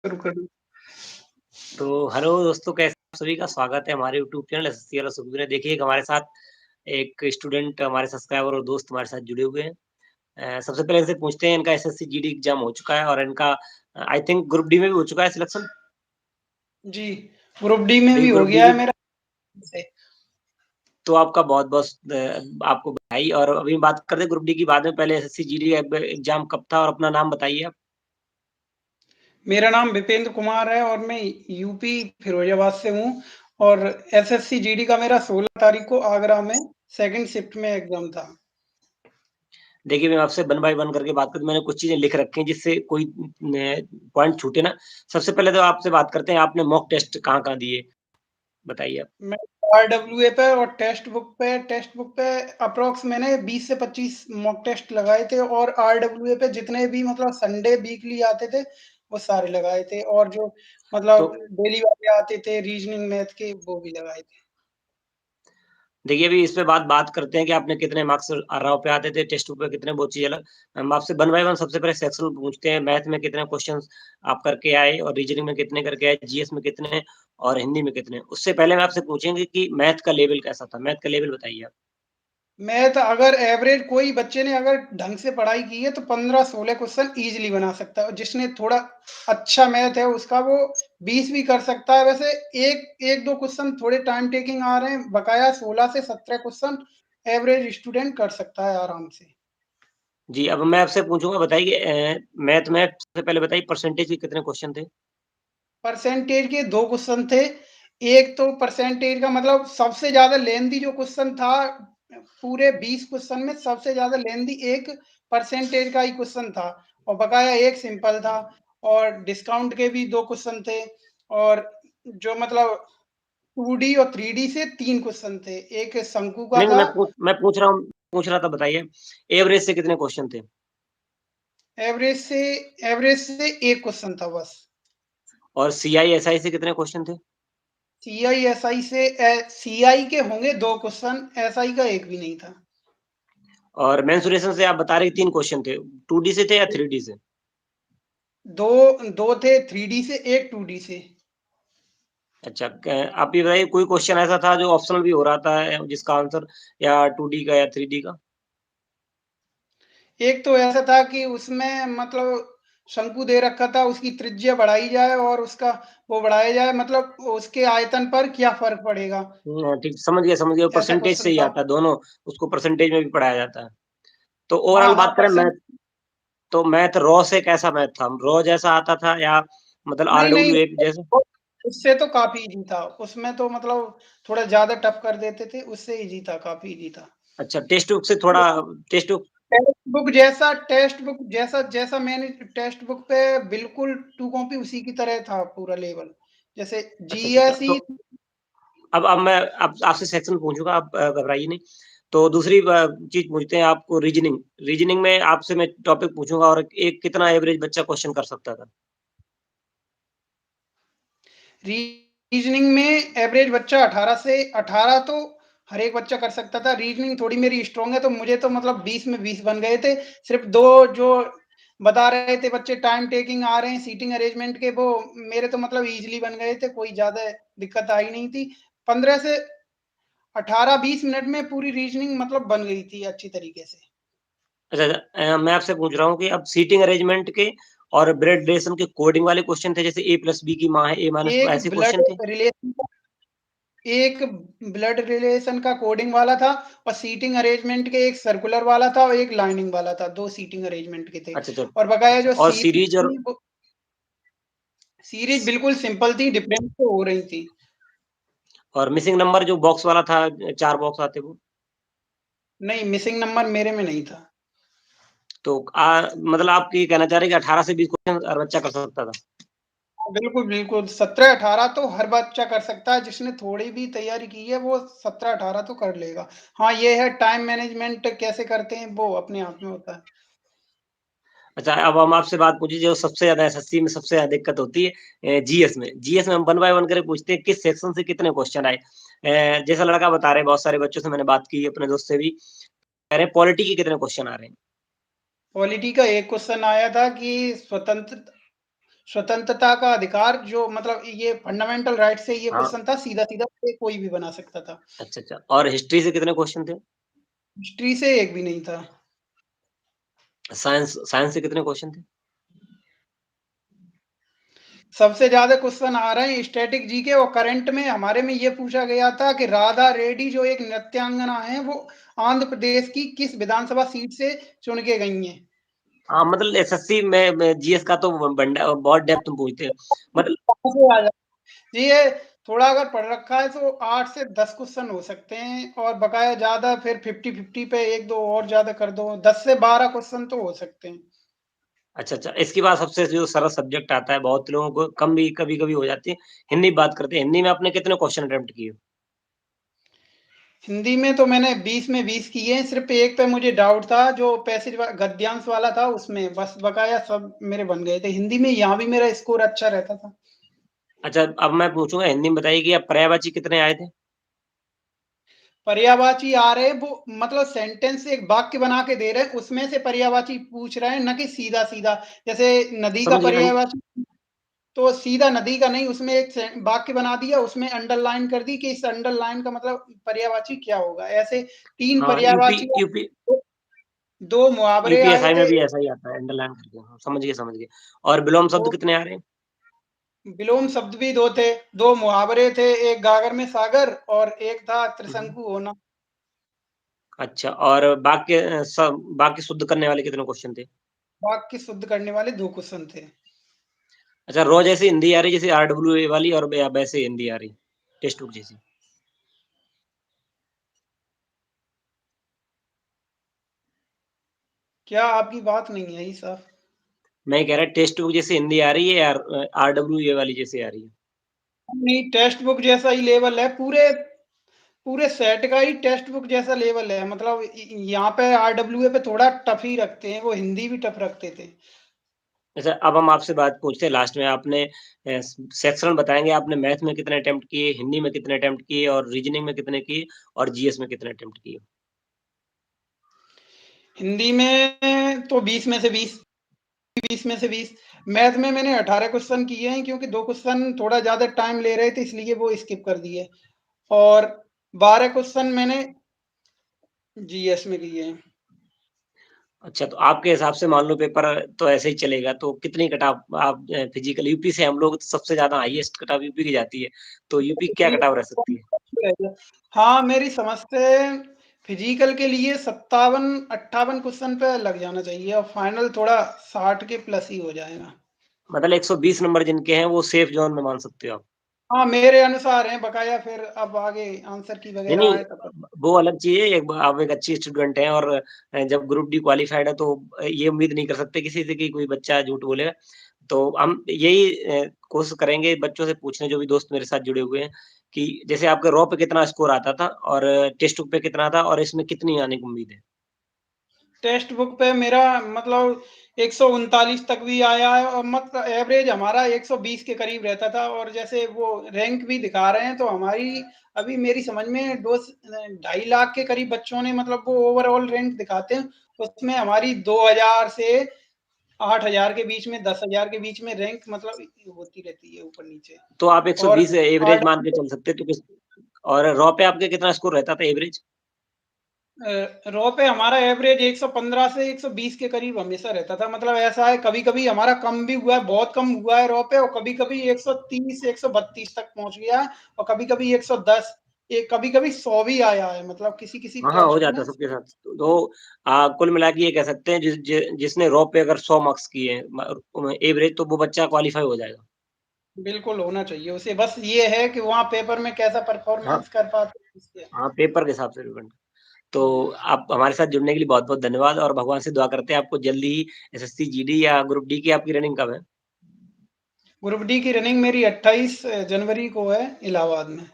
शुरू कर दूँ। तो हेलो दोस्तों, कैसे आप सभी का स्वागत है हमारे यूट्यूब चैनल एसएससी वाला सुबह में। देखिए, हमारे साथ एक स्टूडेंट, हमारे सब्सक्राइबर और दोस्त हमारे साथ जुड़े हुए हैं। सबसे पहले इनसे पूछते हैं, इनका एसएससी जीडी एग्ज़ाम हो चुका है और इनका आई थिंक ग्रुप डी में भी हो चुका है सिलेक्शन? जी, ग्रुप डी में देखिए, भी हो ग्रुप डी गया है की मेरा से। तो आपका बहुत-बहुत आपको बधाई। और अभी बात करते हैं ग्रुप डी की बाद में, पहले एसएससी जीडी एग्ज़ाम कब था और अपना नाम बताइए आप? मेरा नाम विपेंद्र कुमार है और मैं यूपी फिरोजाबाद से हूँ और एसएससी जीडी का मेरा 16 तारीख को आगरा में सेकंड शिफ्ट में एग्ज़ाम था। देखिए, मैं आपसे वन बाय वन करके बात करूँ, मैंने कुछ चीज़ें लिख रखी हैं जिससे कोई पॉइंट छूटे ना। सबसे पहले तो आपसे बात करते हैं, आपने मॉक टेस्ट कहाँ-कहाँ दिए? बताइए आप। मैं आरडब्ल्यूए पे और टेक्स्ट बुक पे अप्रॉक्स मैंने 20 से 25 मॉक टेस्ट लगाए थे और आरडब्ल्यूए पे जितने भी मतलब संडे वीकली आते थे, वो सारे लगाए थे और जो तो मतलब डेली वाले आते थे रीजनिंग मैथ के वो भी लगाए थे। देखिए, अभी इस पे बात करते हैं कि आपने कितने मार्क्स राव पे आते थे, टेस्ट बुक पे कितने, वो चीज़ अलग। हम आपसे वन बाय वन सबसे पहले सेक्शन पूछते हैं, मैथ में कितने क्वेश्चन्स आप करके आए और रीजनिंग में कितने करके आए, जीएस में कितने और हिंदी में कितने? उससे पहले हम आपसे पूछेंगे कि मैथ का लेवल कैसा था? मैथ का लेवल बताइए आप। मैथ अगर एवरेज कोई बच्चे ने अगर ढंग से पढ़ाई की है तो 15-16 क्वेश्चन ईज़िली बना सकता है और जिसने थोड़ा अच्छा मैथ है उसका वो 20 भी कर सकता है। वैसे एक 1-2 क्वेश्चन थोड़े टाइम टेकिंग आ रहे हैं, बकाया 16 से 17 क्वेश्चन एवरेज स्टूडेंट कर सकता है आराम से। जी, अब मैं आपसे पूछूँगा, बताइए मैथ में सबसे पहले बताइए परसेंटेज के कितने क्वेश्चन थे? परसेंटेज के 2 क्वेश्चन थे। एक तो परसेंटेज का मतलब सबसे ज़्यादा लेंथी जो क्वेश्चन था, पूरे 20 क्वेश्चन में सबसे ज़्यादा लेंथी एक परसेंटेज का ही क्वेश्चन था और बकाया एक सिंपल था और डिस्काउंट के भी 2 क्वेश्चन थे और जो मतलब 2D और 3D से 3 क्वेश्चन थे। एक शंकु का नहीं, नहीं, था, पूछ रहा था, बताइए एवरेज से कितने क्वेश्चन थे? एवरेज से एवरेज से 1 क्वेश्चन था बस। और सीआई-एसआई से कितने क्वेश्चन थे? सीआई के होंगे 2 क्वेश्चन, एसआई का एक भी नहीं था। और मेंसुरेशन से आप बता रहे 3 क्वेश्चन थे, 2D से थे या 3D से? 2 2 थे 3D से, 1 2D से। अच्छा, क आप ये बताइए, कोई क्वेश्चन ऐसा था जो ऑप्शनल भी हो रहा था जिसका आंसर या 2D का या 3D का? एक तो ऐसा था कि उसमें मतलब शंकु दे रखा था, उसकी त्रिज्या बढ़ाई जाए और उसका वो बढ़ाया जाए मतलब उसके आयतन पर क्या फ़र्क पड़ेगा? ठीक, समझ गया, ऐसा परसेंटेज से क्वेश्चन ही था। आता है दोनों, उसको परसेंटेज में भी पढ़ाया जाता है। तो हाँ, ओवरऑल हाँ, बात करें मैथ, तो मैथ रॉ से कैसा मैथ था? रॉ जैसा आता था या मतलब नहीं, नहीं, आरडब्ल्यू एक जैसा? उससे तो काफ़ी ईज़ी था। उसमें तो मतलब थोड़ा ज़्यादा टफ़ कर देते थे, उससे ईज़ी था, काफ़ी ईज़ी था। अच्छा, टेक्स्ट बुक से थोड़ा, टेक्स्ट बुक टेक्स्ट बुक जैसा जैसा मैंने टेक्स्ट बुक पे बिल्कुल टू कॉपी उसी की तरह था पूरा लेवल। जैसे अच्छा, जीएसई तो अब मैं अब आपसे सेक्शन पूछूँगा, आप घबराइए नहीं। तो दूसरी चीज़ पूछते हैं आपको, रीज़निंग। रीज़निंग में आपसे मैं टॉपिक पूछूँगा और एक कितना एवरेज बच्चा क्वेश्चन कर सकता था? रीजनिंग में एवरेज बच्चा 18 से 18 तो हर एक बच्चा कर सकता था। रीजनिंग थोड़ी मेरी स्ट्रांग है तो मुझे तो मतलब 20 में 20 बन गए थे। सिर्फ़ 2 जो बता रहे थे बच्चे टाइम टेकिंग आ रहे हैं सीटिंग अरेंजमेंट के, वो मेरे तो मतलब ईज़िली बन गए थे, कोई ज़्यादा दिक्कत आई नहीं थी। 15 से 18-20 मिनट में पूरी रीजनिंग मतलब बन गई थी अच्छी तरीके से। अच्छा, मैं आपसे पूछ रहा हूँ कि अब सीटिंग अरेंजमेंट के और ब्लड रिलेशन के कोडिंग वाले क्वेश्चन थे, जैसे ए प्लस बी की माँ है, ए माइनस एक ऐसे ब्लड क्वेश्चन थे? रिलेशन का एक ब्लड रिलेशन का कोडिंग वाला था और सीटिंग अरेंजमेंट के एक सर्कुलर वाला था और एक लाइनिंग वाला था, 2 सीटिंग अरेंजमेंट के थे। अच्छा, अच्छा। और बकाया अच्छा, जो और सीरीज़ सीरीज़ और थी वो सीरीज़ बिल्कुल सिंपल थी, डिफरेंस तो हो रही थी। मिसिंग नंबर जो बॉक्स वाला था, 4 बॉक्स आते वो? नहीं, मिसिंग नंबर मेरे में नहीं था। तो मतलब आप ये कहना चाह रहे हैं कि 18 से 20 क्वेश्चन हर बच्चा कर सकता था? बिल्कुल, बिल्कुल 17-18 तो हर बच्चा कर सकता है, जिसने थोड़ी भी तैयारी की है वो 17-18 तो कर लेगा। हाँ, ये है टाइम मैनेजमेंट कैसे करते हैं वो अपने आप में होता है। अच्छा, अब हम आपसे बात पूछिए, जो सबसे ज़्यादा एसएससी में सबसे ज़्यादा दिक्कत होती है जीएस में। जीएस में हम वन बाय वन करके पूछते हैं, किस सेक्शन से कितने क्वेश्चन आए? जैसा लड़का बता रहे हैं, बहुत सारे बच्चों से मैंने बात की, अपने दोस्त से भी, कह रहे हैं पॉलिटी के कितने क्वेश्चन आ रहे हैं? पॉलिटी का एक क्वेश्चन आया था कि स्वतंत्रता का अधिकार जो मतलब ये फंडामेंटल राइट से ये हाँ, क्वेश्चन था, सीधा-सीधा कोई भी बना सकता था। अच्छा, अच्छा और हिस्ट्री से कितने क्वेश्चन थे? हिस्ट्री से एक भी नहीं था। साइंस साइंस से कितने क्वेश्चन थे? सबसे ज़्यादा क्वेश्चन आ रहे हैं स्टैटिक जीके और करंट में हमारे में ये पूछा गया था कि राधा रेड्डी जो एक नृत्यांगना है, वो आंध्र प्रदेश की किस विधानसभा सीट से चुन के गई हैं? हाँ, मतलब एसएससी में जीएस का तो बहुत डेप्थ में पूछते हैं। मतलब कहाँ से आ जा जी, ये थोड़ा अगर पढ़ रखा है तो 8 से 10 क्वेश्चन हो सकते हैं और बकाया ज़्यादा फिर 50-50 पे 1-2 और ज़्यादा कर दो, 10 से 12 क्वेश्चन तो हो सकते हैं। अच्छा, अच्छा, इसके बाद सबसे जो सरल सब्जेक्ट आता है, बहुत लोगों को कम भी कभी-कभी हो जाती है, हिंदी बात करते हैं। हिंदी में आपने कितने क्वेश्चन अटेम्प्ट किए? हिंदी में तो मैंने 20 में 20 किए हैं, सिर्फ़ एक पे मुझे डाउट था जो पैसेज गद्यांश वाला था उसमें, बस बकाया सब मेरे बन गए थे। हिंदी में यहाँ भी मेरा स्कोर अच्छा रहता था। अच्छा, अब मैं पूछूँगा हिंदी में बताइए कि अब पर्यायवाची कितने आए थे? पर्यायवाची आ रहे हैं वो मतलब सेंटेंस एक वाक्य बना के दे रहे हैं, उसमें से पर्यायवाची पूछ रहे हैं, ना कि सीधा-सीधा। जैसे नदी का समझ गया पर्यायवाची तो सीधा नदी का नहीं, उसमें एक वाक्य बना दिया, उसमें अंडरलाइन कर दी कि इस अंडरलाइन का मतलब पर्यायवाची क्या होगा। ऐसे 3 हाँ, पर्यायवाची, दो 2 मुहावरे आए यूपीएसआई में थे, भी ऐसा ही आता है अंडरलाइन करके। हाँ, समझ गए, समझ गए। और विलोम शब्द 2 कितने आ रहे हैं? विलोम शब्द भी 2 थे, 2 मुहावरे थे, एक गागर में सागर और एक था हुँ, हुँ। त्रिशंकु होना। अच्छा और वाक्य शुद्ध करने वाले कितने क्वेश्चन थे? वाक्य शुद्ध करने वाले 2 क्वेश्चन थे। अच्छा, रॉ जैसी हिंदी आ रही है जैसे आरडब्ल्यूए वाली और या वैसे हिंदी आ रही है, टेक्स्ट बुक जैसी? क्या आपकी बात नहीं आई साहब? मैं ये कह रहा टेक्स्ट बुक जैसी हिंदी आ रही है या आरडब्ल्यूए वाली जैसी आ रही है? नहीं, टेक्स्ट बुक जैसा ही लेवल है, पूरे पूरे सेट का ही टेक्स्ट बुक जैसा लेवल है। मतलब यहाँ पे आरडब्ल्यूए पे थोड़ा टफ ही रखते हैं, वो हिंदी भी टफ रखते थे। अच्छा, अब हम आपसे बात पूछते हैं लास्ट में आपने सेक्शन बताएँगे आपने मैथ में कितने अटेम्प्ट किए, हिंदी में कितने अटेम्प्ट किए और रीजनिंग में कितने किए और जीएस में कितने अटेम्प्ट किए? हिंदी में तो 20 में से 20, 20 में से 20। मैथ में मैंने 18 क्वेश्चन किए हैं क्योंकि 2 क्वेश्चन थोड़ा ज़्यादा टाइम ले रहे थे इसलिए वो स्किप कर दिए और 12 क्वेश्चन मैंने जीएस में किए हैं। अच्छा, तो आपके हिसाब से मान लो पेपर तो ऐसे ही चलेगा, तो कितनी कट-ऑफ आप फिजिकल यूपी से हम लोग सबसे ज़्यादा हाईएस्ट कट-ऑफ यूपी की जाती है, तो यूपी क्या कट-ऑफ रह सकती है? हाँ, मेरी समझ से फिजिकल के लिए 57-58 क्वेश्चन पे लग जाना चाहिए और फाइनल थोड़ा 60 के प्लस ही हो जाएगा। मतलब 120 नंबर जिनके हैं वो सेफ ज़ोन में मान सकते हो आप। हाँ, मेरे अनुसार हैं, बकाया फिर अब आगे आंसर की नहीं, वगैरह नहीं आए तब। वो अलग चीज़ है, आप एक अच्छी स्टूडेंट हैं और जब ग्रुप डी क्वालिफाइड है तो ये उम्मीद नहीं कर सकते किसी से कि कोई बच्चा झूठ बोलेगा। तो हम यही कोशिश करेंगे बच्चों से पूछने जो भी दोस्त मेरे साथ जुड़े हुए हैं, कि जैसे आपके रॉ पे कितना स्कोर आता था और टेस्ट बुक पे कितना था और इसमें कितनी आने की उम्मीद है? टेक्स्ट बुक पे मेरा मतलब 139 तक भी आया है और मतलब एवरेज हमारा 120 के करीब रहता था और जैसे वो रैंक भी दिखा रहे हैं तो हमारी अभी मेरी समझ में 2 2.5 लाख के करीब बच्चों ने मतलब वो ओवरऑल रैंक दिखाते हैं, उसमें हमारी 2000 से 8000 के बीच में, 10,000 के बीच में रैंक मतलब होती रहती है ऊपर नीचे। तो आप और 120 एवरेज मान के आर्ट चल सकते हैं तो किस और रॉ पे आपके कितना स्कोर रहता था एवरेज? रॉ पे हमारा एवरेज 115 से 120 के करीब हमेशा रहता था। मतलब ऐसा है कभी-कभी हमारा कम भी हुआ है, बहुत कम हुआ है रॉ पे और कभी-कभी 130 132 तक पहुँच गया है और कभी-कभी 110 कभी-कभी 100 भी आया है मतलब किसी-किसी हाँ, हाँ, हो टेस्ट जाता में। है सबके साथ। तो कुल मिला के ये कह सकते हैं जिसने रॉ पे अगर 100 मार्क्स किए हैं एवरेज तो वो बच्चा क्वालीफाई हो जाएगा। बिल्कुल होना चाहिए उसे, बस ये है कि वहाँ पेपर में कैसा हाँ, परफॉर्मेंस कर पाते हैं इसलिए। हाँ, पेपर के हिसाब से डिपेंड। तो जी। आप हमारे साथ जुड़ने के लिए बहुत-बहुत धन्यवाद और भगवान से दुआ करते हैं आपको जल्दी ही एसएससी, जीडी या ग्रुप डी की आपकी रनिंग कब है? ग्रुप डी की रनिंग मेरी 28 जनवरी को है इलाहाबाद में।